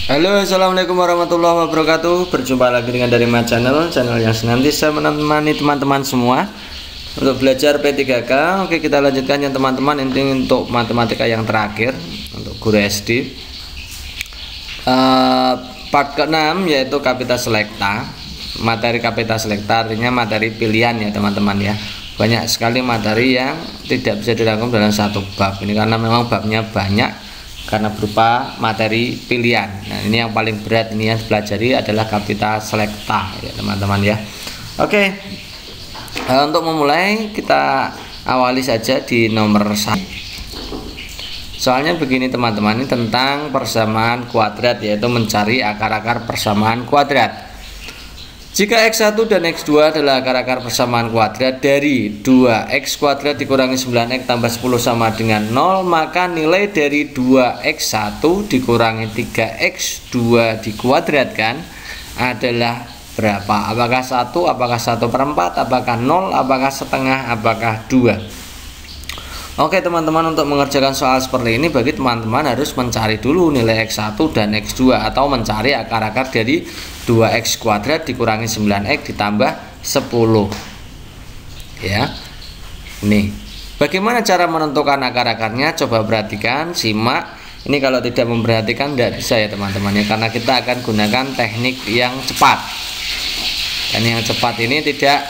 Halo, assalamualaikum warahmatullahi wabarakatuh. Berjumpa lagi dengan dari My Channel yang senantiasa menemani teman-teman semua untuk belajar P3K. Oke, kita lanjutkan yang teman-teman. Ini untuk matematika yang terakhir untuk guru SD. Part ke-6 yaitu Kapita Selekta. Materi Kapita Selekta artinya materi pilihan ya teman-teman ya. Banyak sekali materi yang tidak bisa dirangkum dalam satu bab. Ini karena memang babnya banyak, karena berupa materi pilihan. Nah, ini yang paling berat ini yang dipelajari adalah Kapita Selekta ya teman-teman ya. Oke, untuk memulai kita awali saja di nomor 1. Soalnya begini teman-teman, ini tentang persamaan kuadrat, yaitu mencari akar-akar persamaan kuadrat. Jika X1 dan X2 adalah akar-akar persamaan kuadrat dari 2X kuadrat dikurangi 9X tambah 10 sama dengan 0, maka nilai dari 2X1 dikurangi 3X2 dikuadratkan adalah berapa? Apakah 1, apakah 1/4, apakah 0, apakah setengah, apakah 2? Oke teman-teman, untuk mengerjakan soal seperti ini bagi teman-teman harus mencari dulu nilai X1 dan X2 atau mencari akar-akar dari 2X kuadrat dikurangi 9X ditambah 10 ya. Nih, bagaimana cara menentukan akar-akarnya? Coba perhatikan, simak. Ini kalau tidak memperhatikan tidak bisa ya teman-teman ya, karena kita akan gunakan teknik yang cepat. Dan yang cepat ini tidak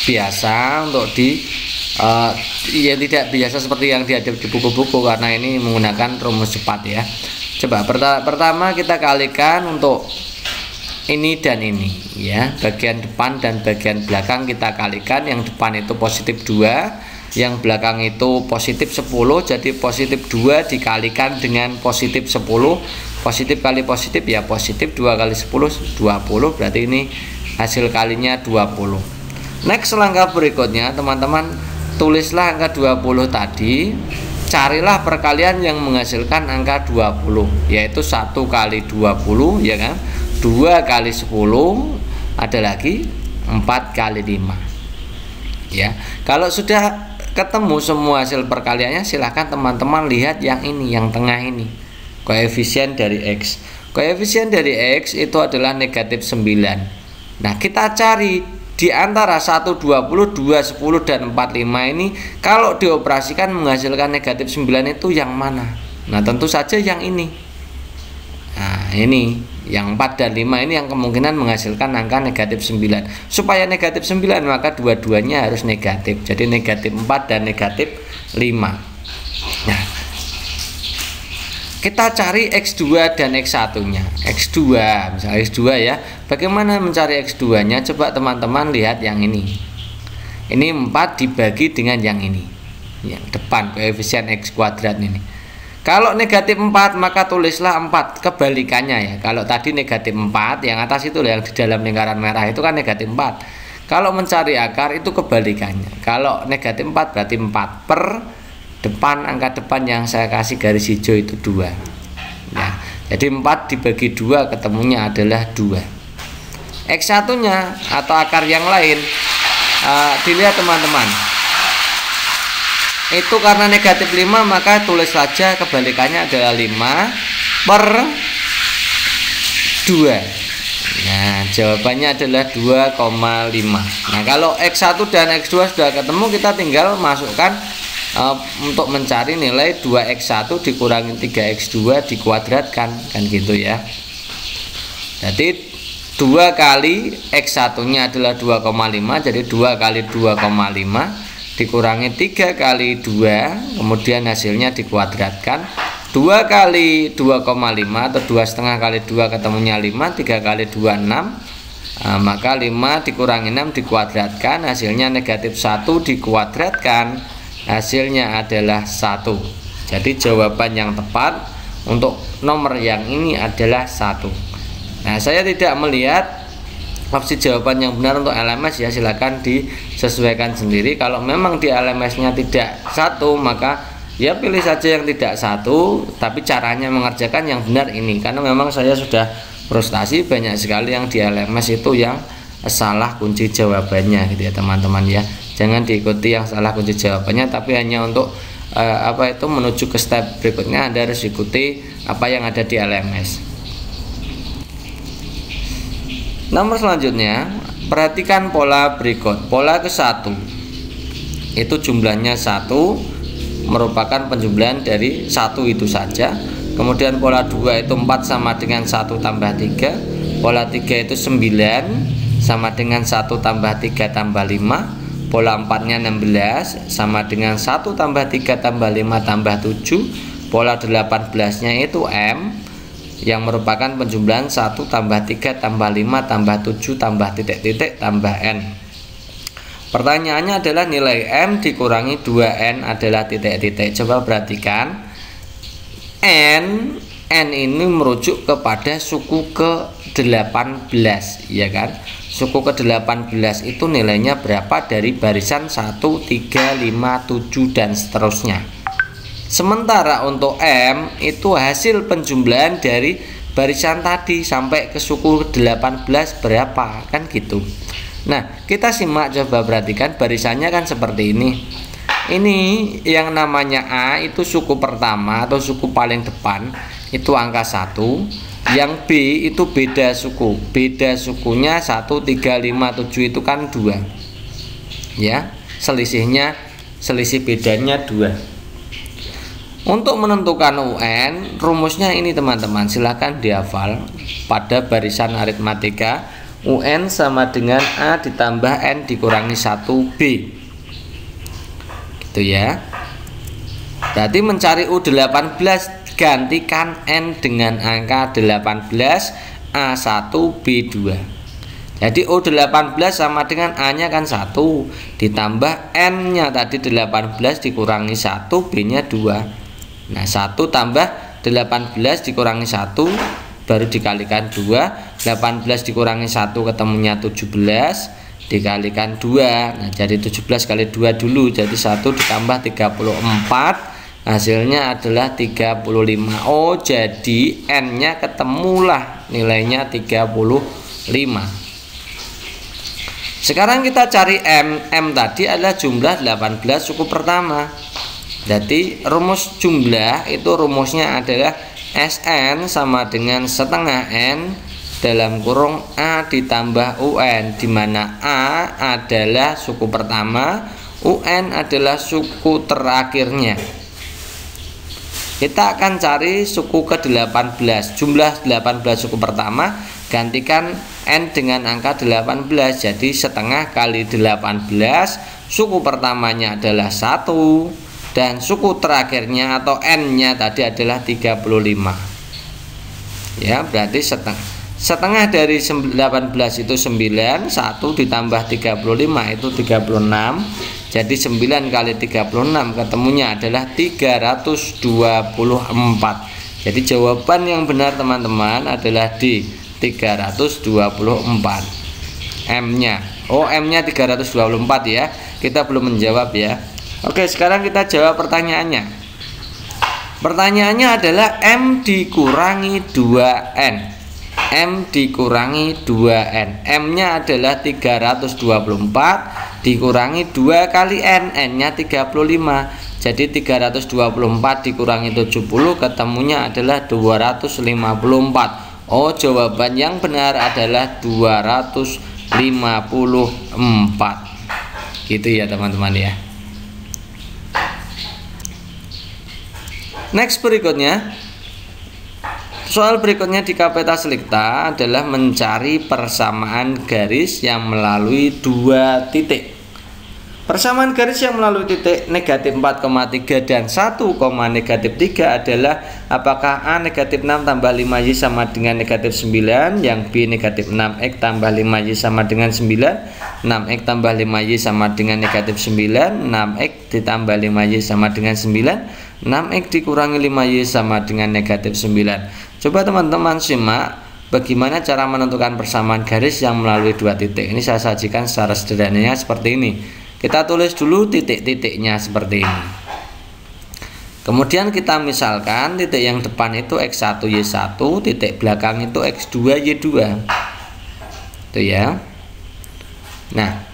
biasa untuk ya tidak biasa seperti yang diadap di buku-buku, karena ini menggunakan rumus cepat ya. Coba pertama kita kalikan untuk ini dan ini ya, bagian depan dan bagian belakang kita kalikan. Yang depan itu positif 2, yang belakang itu positif 10, jadi positif 2 dikalikan dengan positif 10, positif kali positif ya positif, 2 kali 10 20, berarti ini hasil kalinya 20. Next, langkah berikutnya teman-teman, tulislah angka 20 tadi, carilah perkalian yang menghasilkan angka 20, yaitu 1 kali 20 ya kan, 2 kali 10, ada lagi 4 kali 5 ya. Kalau sudah ketemu semua hasil perkaliannya, silahkan teman-teman lihat yang ini, yang tengah ini, koefisien dari X. Koefisien dari X itu adalah negatif 9. Nah, kita cari di antara 1, 20, 2, 10, dan 45 ini, kalau dioperasikan menghasilkan negatif 9 itu yang mana? Nah, tentu saja yang ini. Nah, ini yang 4 dan 5 ini yang kemungkinan menghasilkan angka negatif 9. Supaya negatif 9 maka dua-duanya harus negatif. Jadi negatif 4 dan negatif 5. Nah, kita cari X2 dan X1 nya. X2, misalnya X2 ya. Bagaimana mencari X2 nya? Coba teman-teman lihat yang ini. Ini 4 dibagi dengan yang ini, yang depan, koefisien X kuadrat ini. Kalau negatif 4 maka tulislah 4, kebalikannya ya. Kalau tadi negatif 4, yang atas itu yang di dalam lingkaran merah itu kan negatif 4. Kalau mencari akar itu kebalikannya. Kalau negatif 4 berarti 4 per depan, angka depan yang saya kasih garis hijau itu 2 ya. Jadi 4 dibagi 2 ketemunya adalah 2. X1 nya atau akar yang lain, dilihat teman-teman, itu karena negatif 5 maka tulis saja kebalikannya adalah 5 per 2. Nah, jawabannya adalah 2,5. Nah, kalau X1 dan X2 sudah ketemu, kita tinggal masukkan untuk mencari nilai 2X1 dikurangi 3X2 dikuadratkan, kan gitu ya. Jadi 2 kali X1 nya adalah 2,5, jadi 2 kali 2,5 dikurangi 3 kali 2, kemudian hasilnya dikuadratkan. 2 kali 2,5 atau 2,5 kali 2 ketemunya 5, 3 kali 2 6, maka 5 dikurangi 6 dikuadratkan, hasilnya negatif 1 dikuadratkan, hasilnya adalah 1. Jadi jawaban yang tepat untuk nomor yang ini adalah 1. Nah, saya tidak melihat opsi jawaban yang benar untuk LMS ya, silakan disesuaikan sendiri. Kalau memang di LMS-nya tidak 1, maka ya pilih saja yang tidak 1, tapi caranya mengerjakan yang benar ini. Karena memang saya sudah frustasi, banyak sekali yang di LMS itu yang salah kunci jawabannya gitu ya teman-teman ya. Jangan diikuti yang salah kunci jawabannya, tapi hanya untuk menuju ke step berikutnya Anda harus ikuti apa yang ada di LMS. Nomor selanjutnya, perhatikan pola berikut. Pola ke-1 itu jumlahnya 1, merupakan penjumlahan dari 1 itu saja. Kemudian pola 2 itu 4 sama dengan 1 tambah 3. Pola 3 itu 9 sama dengan 1 tambah 3 tambah 5. Pola 4-nya 16 sama dengan 1 tambah 3 tambah 5 tambah 7. Pola 18-nya itu M, yang merupakan penjumlahan 1 tambah 3 tambah 5 tambah 7 tambah titik-titik tambah N. Pertanyaannya adalah nilai M dikurangi 2N adalah titik-titik. Coba perhatikan, N ini merujuk kepada suku ke-18, ya kan? Suku ke-18 itu nilainya berapa dari barisan 1, 3, 5, 7 dan seterusnya. Sementara untuk M itu hasil penjumlahan dari barisan tadi sampai ke suku 18 berapa, kan gitu. Nah, kita simak, coba perhatikan barisannya kan seperti ini. Ini yang namanya A itu suku pertama atau suku paling depan, itu angka 1. Yang B itu beda suku. Beda sukunya 1, 3, 5, 7 itu kan 2. Ya, selisih bedanya 2. Untuk menentukan UN, rumusnya ini teman-teman, silahkan dihafal pada barisan aritmatika. UN sama dengan A ditambah N dikurangi 1B, gitu ya. Berarti mencari U18, gantikan N dengan angka 18, A1B2. Jadi U18 sama dengan A nya kan 1, ditambah N nya tadi 18 dikurangi 1, B nya 2. Nah, 1 tambah 18 dikurangi 1 baru dikalikan 2. 18 dikurangi 1 ketemunya 17, dikalikan 2. Nah, jadi 17 kali 2 dulu, jadi 1 ditambah 34, hasilnya adalah 35. Oh, jadi N nya ketemulah nilainya 35. Sekarang kita cari M. M tadi adalah jumlah 18 suku pertama. Jadi rumus jumlah itu rumusnya adalah SN sama dengan setengah N dalam kurung A ditambah UN, di mana A adalah suku pertama, UN adalah suku terakhirnya. Kita akan cari suku ke-18, jumlah 18 suku pertama, gantikan N dengan angka 18, jadi setengah kali 18, suku pertamanya adalah 1 dan suku terakhirnya atau N nya tadi adalah 35. Ya, berarti setengah dari 18 itu 9, 1 ditambah 35 itu 36. Jadi 9 kali 36 ketemunya adalah 324. Jadi jawaban yang benar teman-teman adalah D, 324. M nya, oh M nya 324 ya. Kita belum menjawab ya. Oke, sekarang kita jawab pertanyaannya. Pertanyaannya adalah M dikurangi 2N. M dikurangi 2N. M nya adalah 324 dikurangi 2 kali N. N nya 35. Jadi 324 dikurangi 70 ketemunya adalah 254. Oh, jawaban yang benar adalah 254. Gitu ya teman-teman ya. Next berikutnya, soal berikutnya di KPTA Selekta adalah mencari persamaan garis yang melalui 2 titik. Persamaan garis yang melalui titik negatif 4,3 dan 1, negatif 3 adalah apakah A negatif 6 tambah 5Y sama dengan negatif 9, yang B negatif 6X tambah 5Y sama dengan 9, 6X tambah 5Y sama dengan negatif 9, 6X ditambah 5Y sama dengan 9, 6X dikurangi 5Y sama dengan negatif 9. Coba teman-teman simak bagaimana cara menentukan persamaan garis yang melalui 2 titik. Ini saya sajikan secara sederhananya seperti ini. Kita tulis dulu titik-titiknya seperti ini. Kemudian kita misalkan titik yang depan itu X1 Y1, titik belakang itu X2 Y2. Itu ya. Nah,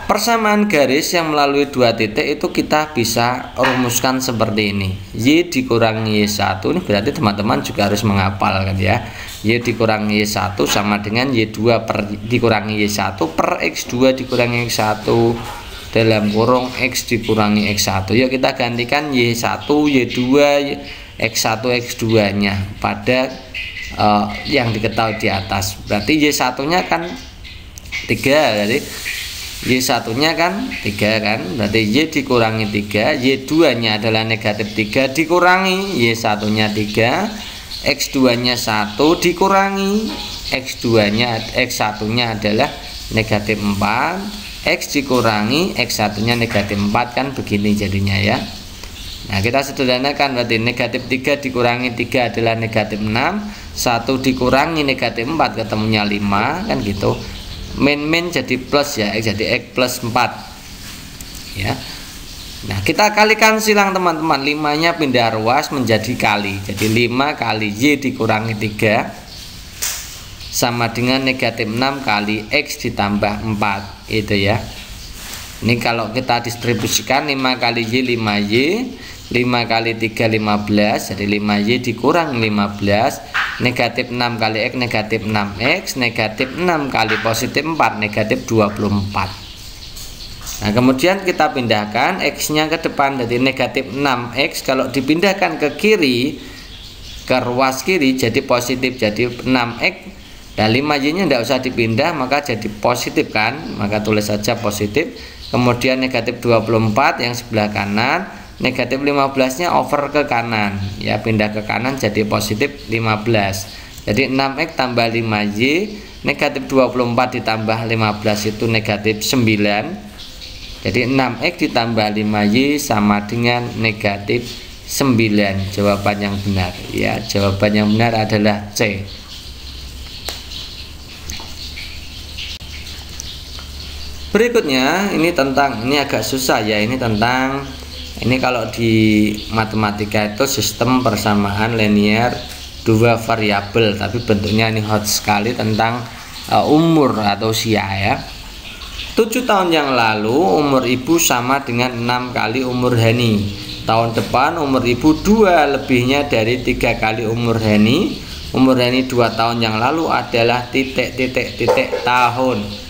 Persamaan garis yang melalui dua titik itu kita bisa rumuskan seperti ini. Y dikurangi Y1, ini berarti teman-teman juga harus menghafal kan ya. Y dikurangi Y1 sama dengan Y2 dikurangi Y1 per X2 dikurangi X1 dalam kurung X dikurangi X1. Yuk kita gantikan Y1, Y2, X1, X2 nya pada yang diketahui di atas. Berarti Y1 nya kan 3, jadi Y1 nya kan 3 kan, berarti Y dikurangi 3, Y2 nya adalah negatif 3 dikurangi Y1 nya 3, X2 nya 1 dikurangi X2 nya, X1 nya adalah negatif 4, X dikurangi X1 nya negatif 4, kan begini jadinya ya. Nah kita sederhanakan, berarti negatif 3 dikurangi 3 adalah negatif 6, 1 dikurangi negatif 4 ketemunya 5 kan gitu. Min jadi plus ya, X jadi X plus 4 ya. Nah kita kalikan silang teman-teman, 5 nya pindah ruas menjadi kali, jadi 5 kali Y dikurangi 3 sama dengan negatif 6 kali X ditambah 4 itu ya. Ini kalau kita distribusikan 5 kali Y 5Y, 5 kali 3 15, jadi 5Y dikurang 15, negatif 6 kali X negatif 6X, negatif 6 kali positif 4 negatif 24. Nah kemudian kita pindahkan X nya ke depan, jadi negatif 6X kalau dipindahkan ke kiri, ke ruas kiri jadi positif, jadi 6X. Dan 5Y nya tidak usah dipindah maka jadi positif kan, maka tulis saja positif. Kemudian negatif 24 yang sebelah kanan, negatif 15 nya over ke kanan ya, pindah ke kanan jadi positif 15. Jadi 6X tambah 5Y, negatif 24 ditambah 15 itu negatif 9. Jadi 6X ditambah 5Y sama dengan negatif 9. Jawaban yang benar ya, jawaban yang benar adalah C. Berikutnya ini tentang, ini agak susah ya, ini tentang, ini kalau di matematika itu sistem persamaan linear dua variabel, tapi bentuknya ini hot sekali, tentang umur atau usia ya. 7 tahun yang lalu umur ibu sama dengan 6 kali umur Hani. Tahun depan umur ibu 2 lebihnya dari 3 kali umur Hani. Umur Hani 2 tahun yang lalu adalah titik-titik-titik tahun.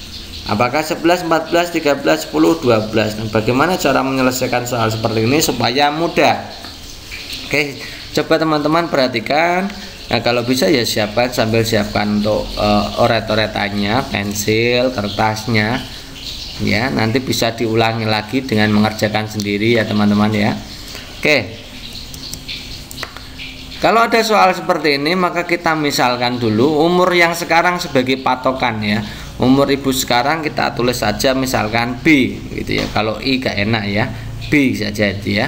Apakah 11, 14, 13, 10, 12? Nah, bagaimana cara menyelesaikan soal seperti ini supaya mudah? Oke, coba teman-teman perhatikan. Nah, kalau bisa ya siapkan, sambil siapkan untuk oret-oretannya, pensil, kertasnya. Ya, nanti bisa diulangi lagi dengan mengerjakan sendiri ya teman-teman ya. Oke. Kalau ada soal seperti ini maka kita misalkan dulu umur yang sekarang sebagai patokan ya. Umur ibu sekarang kita tulis saja misalkan B gitu ya. Kalau I gak enak ya, B saja itu ya.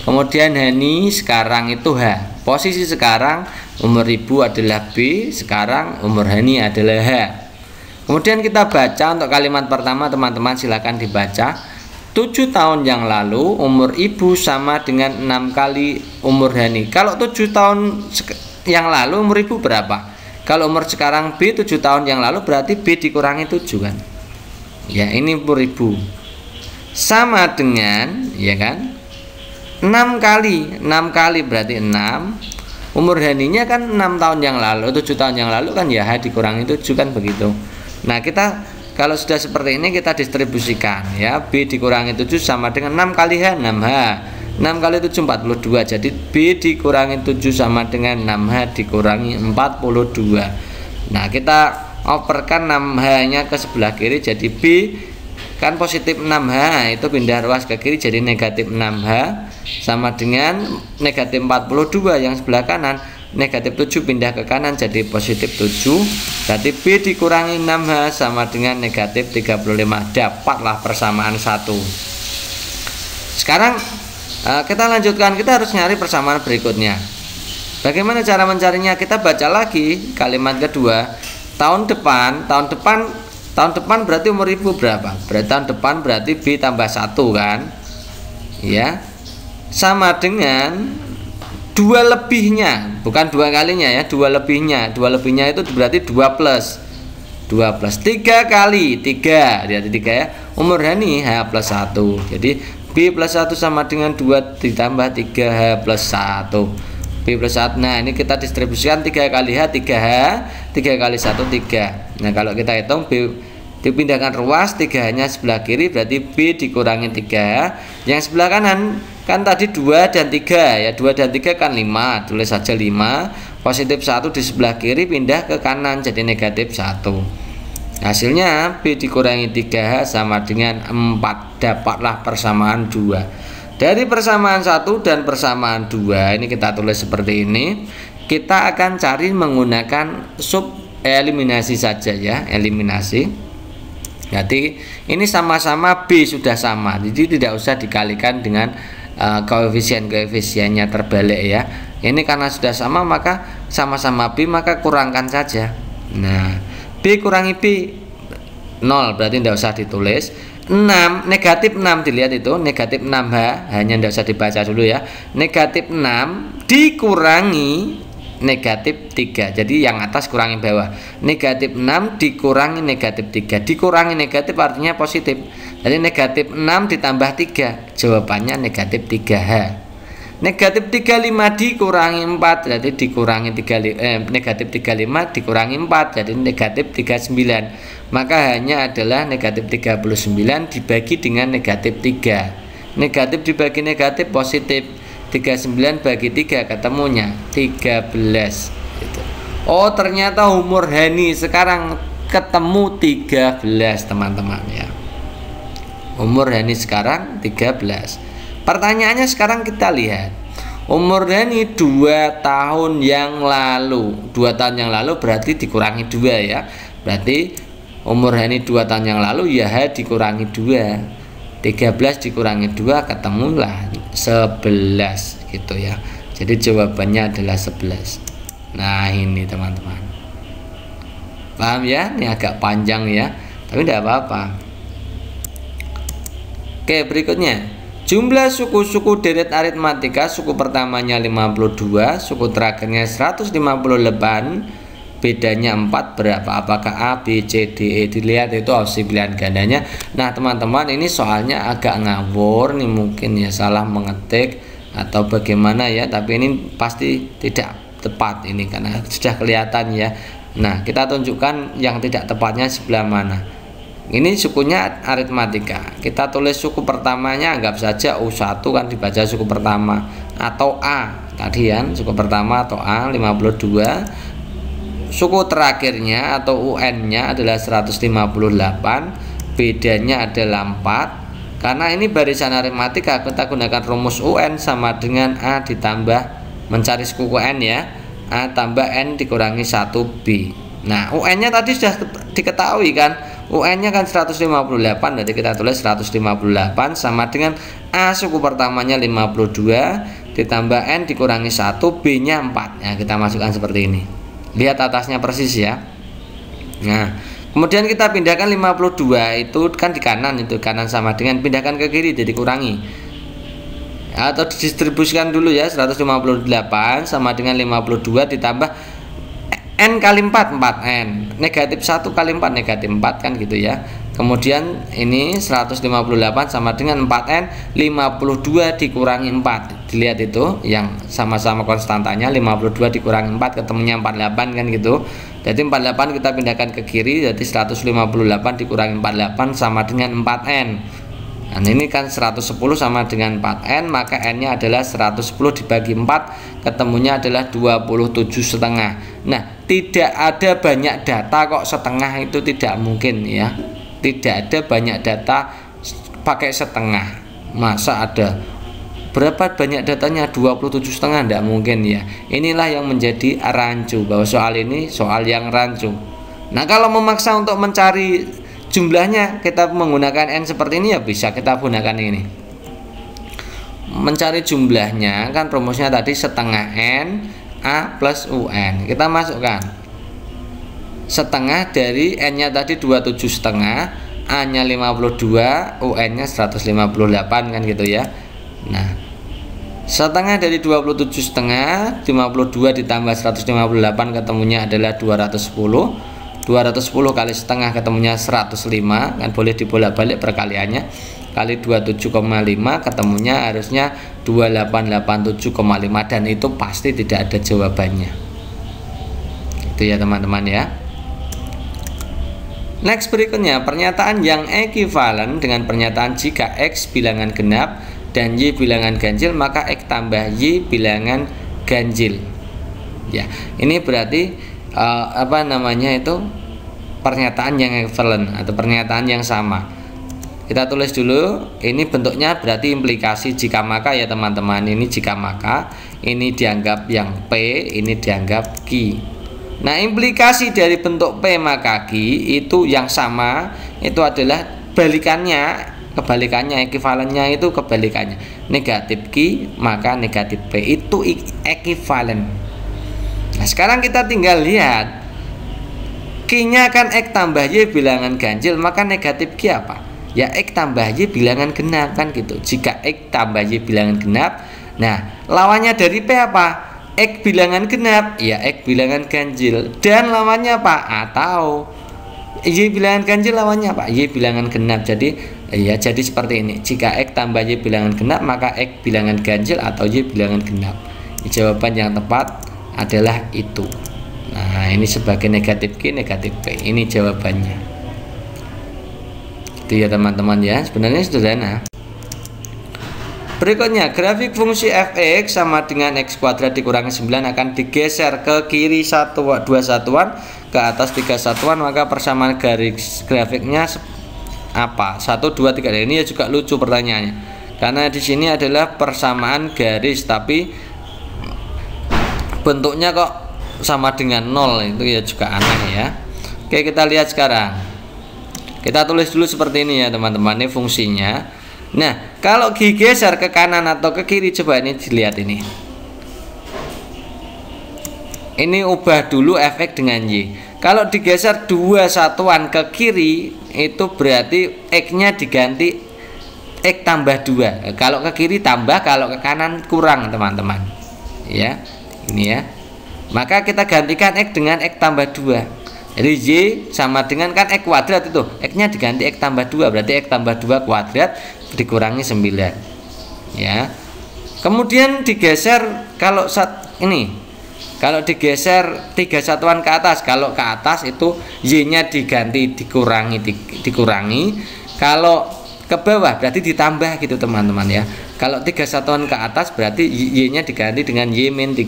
Kemudian Hani sekarang itu H. Posisi sekarang umur ibu adalah B, sekarang umur Hani adalah H. Kemudian kita baca untuk kalimat pertama, teman-teman silakan dibaca. 7 tahun yang lalu umur ibu sama dengan 6 kali umur Hani. Kalau 7 tahun yang lalu umur ibu berapa? Kalau umur sekarang B 7 tahun yang lalu berarti B dikurangi 7 kan. Ya, ini umur ibu. Sama dengan ya kan? 6 kali berarti 6. Umur Haninya kan 6 tahun yang lalu, 7 tahun yang lalu kan ya H dikurangi 7 kan begitu. Nah, kita kalau sudah seperti ini kita distribusikan ya, B dikurangi 7 sama dengan 6 kali H, 6H. 6 kali 7 42. Jadi B dikurangi 7 sama dengan 6H dikurangi 42. Nah, kita operkan 6H nya ke sebelah kiri, jadi B kan positif 6H, itu pindah ruas ke kiri jadi negatif 6H sama dengan negatif 42. Yang sebelah kanan negatif 7 pindah ke kanan jadi positif 7. Berarti B dikurangi 6H sama dengan negatif 35. Dapatlah persamaan 1. Sekarang kita lanjutkan, kita harus nyari persamaan berikutnya. Bagaimana cara mencarinya? Kita baca lagi kalimat kedua. Tahun depan berarti umur ibu berapa? Berarti tahun depan berarti B tambah 1 kan? Ya. Sama dengan 2 lebihnya, bukan 2 kalinya ya, 2 lebihnya. 2 lebihnya itu berarti 2 plus. 12 3 kali 3, lihat 3 ya, umur Hani H plus 1. Jadi B plus 1 sama dengan 2 ditambah 3H plus 1. B plus 1. Nah, ini kita distribusikan 3 kali H 3H, 3 kali 1 3. Nah, kalau kita hitung B dipindahkan ruas, 3H-nya sebelah kiri, berarti B dikurangi 3H. Yang sebelah kanan kan tadi 2 dan 3 ya, 2 dan 3 kan 5, tulis saja 5. Positif 1 di sebelah kiri pindah ke kanan jadi negatif 1. Hasilnya B dikurangi 3H sama dengan 4. Dapatlah persamaan 2. Dari persamaan 1 dan persamaan 2 ini kita tulis seperti ini. Kita akan cari menggunakan sub eliminasi saja ya, eliminasi. Jadi ini sama-sama B sudah sama, jadi tidak usah dikalikan dengan koefisien-koefisiennya terbalik ya. Ini karena sudah sama maka sama-sama B, maka kurangkan saja. Nah, B kurangi B 0, berarti tidak usah ditulis. 6 negatif 6 dilihat itu negatif 6H, hanya tidak usah dibaca dulu ya. Negatif 6 dikurangi negatif 3, jadi yang atas kurangi bawah. Negatif 6 dikurangi negatif 3, dikurangi negatif artinya positif, jadi negatif 6 ditambah 3, jawabannya negatif 3H. Negatif 35 dikurangi 4, jadi dikurangi negatif 35 dikurangi 4, jadi negatif 39. Maka hanya adalah negatif 39 dibagi dengan negatif 3. Negatif dibagi negatif positif. 39 bagi 3 ketemunya 13 gitu. Oh, ternyata umur Hani sekarang ketemu 13 teman-teman ya. Umur Hani sekarang 13. Pertanyaannya sekarang kita lihat umur Hani 2 tahun yang lalu. 2 tahun yang lalu berarti dikurangi 2 ya. Berarti umur Hani 2 tahun yang lalu ya H dikurangi 2. 13 dikurangi 2 ketemulah 11 gitu ya. Jadi jawabannya adalah 11. Nah, ini teman-teman. Paham ya? Ini agak panjang ya, tapi tidak apa-apa. Oke, berikutnya. Jumlah suku-suku deret aritmatika, suku pertamanya 52, suku terakhirnya 158, bedanya 4 berapa? Apakah A, B, C, D, E? Dilihat itu opsi pilihan gandanya. Nah, teman-teman, ini soalnya agak ngawur nih, mungkin ya salah mengetik atau bagaimana ya, tapi ini pasti tidak tepat ini karena sudah kelihatan ya. Nah, kita tunjukkan yang tidak tepatnya sebelah mana. Ini sukunya aritmatika. Kita tulis suku pertamanya, anggap saja U1 kan dibaca suku pertama, atau A tadi kan suku pertama atau A 52. Suku terakhirnya atau UN-nya adalah 158, bedanya adalah 4. Karena ini barisan aritmatika, kita gunakan rumus UN sama dengan A ditambah mencari suku UN ya, A tambah N dikurangi 1B. Nah, UN-nya tadi sudah diketahui kan, UN-nya kan 158, jadi kita tulis 158 sama dengan A suku pertamanya 52 ditambah N dikurangi 1, B-nya 4. Nah, kita masukkan seperti ini. Lihat atasnya persis ya. Nah, kemudian kita pindahkan 52 itu kan di kanan, itu kanan sama dengan pindahkan ke kiri, jadi kurangi. Atau didistribusikan dulu ya, 158 sama dengan 52 ditambah N kali 4, 4N. Negatif 1 kali 4, negatif 4 kan gitu ya. Kemudian ini 158 sama dengan 4N, 52 dikurangi 4. Dilihat itu yang sama-sama konstantanya, 52 dikurangi 4 ketemunya 48 kan gitu. Jadi 48 kita pindahkan ke kiri, jadi 158 dikurangi 48 sama dengan 4N. Nah, ini kan 110 sama dengan 4N, maka N-nya adalah 110 dibagi 4, ketemunya adalah 27,5. Nah, tidak ada banyak data kok setengah itu tidak mungkin ya. Tidak ada banyak data pakai setengah. Masa ada? Berapa banyak datanya? 27,5, tidak mungkin ya. Inilah yang menjadi rancu, bahwa soal ini soal yang rancu. Nah, kalau memaksa untuk mencari jumlahnya kita menggunakan N seperti ini ya bisa kita gunakan ini. Mencari jumlahnya kan rumusnya tadi setengah N A plus UN. Kita masukkan setengah dari N-nya tadi 27,5, A-nya 52, UN-nya 158 kan gitu ya. Nah, setengah dari 27,5, 52 ditambah 158 ketemunya adalah 210. 210 kali setengah ketemunya 105, kan boleh dibolak-balik perkaliannya, kali 27,5 ketemunya harusnya 2887,5, dan itu pasti tidak ada jawabannya. Itu ya teman-teman ya. Next berikutnya, pernyataan yang ekuivalen dengan pernyataan jika X bilangan genap dan Y bilangan ganjil, maka X tambah Y bilangan ganjil. Ya, ini berarti apa namanya itu, pernyataan yang equivalent atau pernyataan yang sama. Kita tulis dulu, ini bentuknya berarti implikasi jika maka ya teman-teman. Ini jika maka, ini dianggap yang P, ini dianggap Q. Nah, implikasi dari bentuk P maka Q itu yang sama, itu adalah kebalikannya, ekivalennya itu kebalikannya. Negatif Q maka negatif P, itu ekivalen. Nah, sekarang kita tinggal lihat Q-nya kan X tambah Y bilangan ganjil, maka negatif Q apa? Ya X tambah Y bilangan genap, kan gitu. Jika X tambah Y bilangan genap, nah lawannya dari P apa? X bilangan genap, ya X bilangan ganjil. Dan lawannya apa? Atau Y bilangan ganjil lawannya apa? Y bilangan genap. Jadi ya, jadi seperti ini. Jika X tambah Y bilangan genap, maka X bilangan ganjil atau Y bilangan genap. Jawaban yang tepat adalah itu. Nah, ini sebagai negatif Q, negatif P. Ini jawabannya. Itu ya teman-teman ya. Sebenarnya sederhana. Berikutnya, grafik fungsi f(x) sama dengan x kuadrat dikurangi 9 akan digeser ke kiri 2 satuan, ke atas 3 satuan, maka persamaan garis grafiknya apa? 1, 2, 3. Ini ya juga lucu pertanyaannya. Karena di sini adalah persamaan garis tapi bentuknya kok sama dengan 0, itu ya juga aneh ya. Oke, kita lihat sekarang. Kita tulis dulu seperti ini ya teman-teman, ini fungsinya. Nah, kalau digeser ke kanan atau ke kiri, coba ini dilihat ini. Ini ubah dulu efek dengan Y. Kalau digeser 2 satuan ke kiri, itu berarti X-nya diganti X tambah 2. Kalau ke kiri tambah, kalau ke kanan kurang teman-teman. Ya, ini ya. Maka kita gantikan X dengan X tambah 2. Jadi Y sama dengan kan X kuadrat itu, X-nya diganti X tambah 2, berarti X tambah 2 kuadrat dikurangi 9 ya. Kemudian digeser, kalau kalau digeser 3 satuan ke atas, kalau ke atas itu Y-nya diganti dikurangi, kalau ke bawah berarti ditambah gitu teman-teman ya. Kalau 3 satuan ke atas berarti Y-nya diganti dengan Y-3.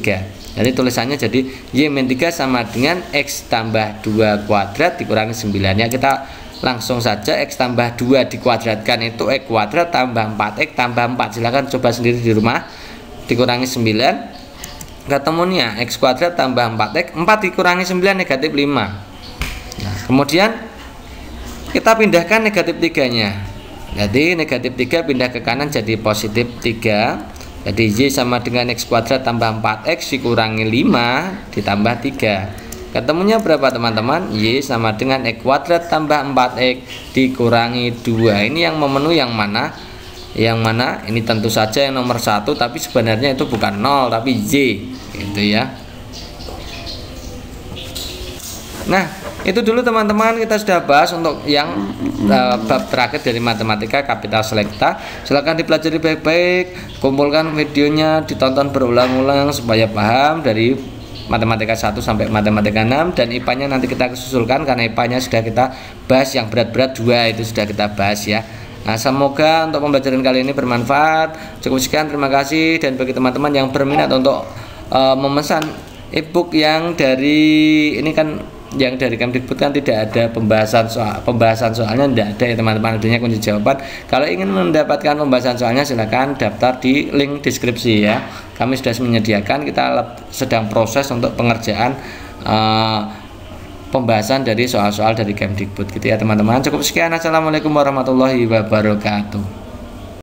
Jadi tulisannya jadi Y-3 sama dengan X tambah 2 kuadrat dikurangi 9 ya. Kita langsung saja, X tambah 2 dikuadratkan itu X kuadrat tambah 4X tambah 4. Silahkan coba sendiri di rumah. Dikurangi 9, ketemunya X kuadrat tambah 4X. 4 dikurangi 9 negatif 5. Nah, kemudian kita pindahkan negatif 3 nya. Jadi negatif 3 pindah ke kanan jadi positif 3. Jadi Y sama dengan X kuadrat tambah 4X dikurangi 5 ditambah 3. Ketemunya berapa teman-teman? Y sama dengan X kuadrat tambah 4X dikurangi 2. Ini yang memenuhi yang mana? Yang mana? Ini tentu saja yang nomor 1, tapi sebenarnya itu bukan 0 tapi Y gitu ya. Nah, itu dulu teman-teman, kita sudah bahas untuk yang bab terakhir dari matematika kapital selekta. Silahkan dipelajari baik-baik, kumpulkan videonya, ditonton berulang-ulang supaya paham dari matematika 1 sampai matematika 6, dan IPA-nya nanti kita susulkan karena IPA-nya sudah kita bahas, yang berat-berat 2 itu sudah kita bahas ya. Nah, semoga untuk pembelajaran kali ini bermanfaat. Cukup sekian, terima kasih. Dan bagi teman-teman yang berminat untuk memesan ebook yang dari ini kan, yang dari Kemdikbud kan tidak ada pembahasan soalnya tidak ada ya teman-teman, adanya kunci jawaban. Kalau ingin mendapatkan pembahasan soalnya silahkan daftar di link deskripsi ya. Kami sudah menyediakan, kita sedang proses untuk pengerjaan pembahasan dari soal-soal dari Kemdikbud gitu ya teman-teman. Cukup sekian, assalamualaikum warahmatullahi wabarakatuh.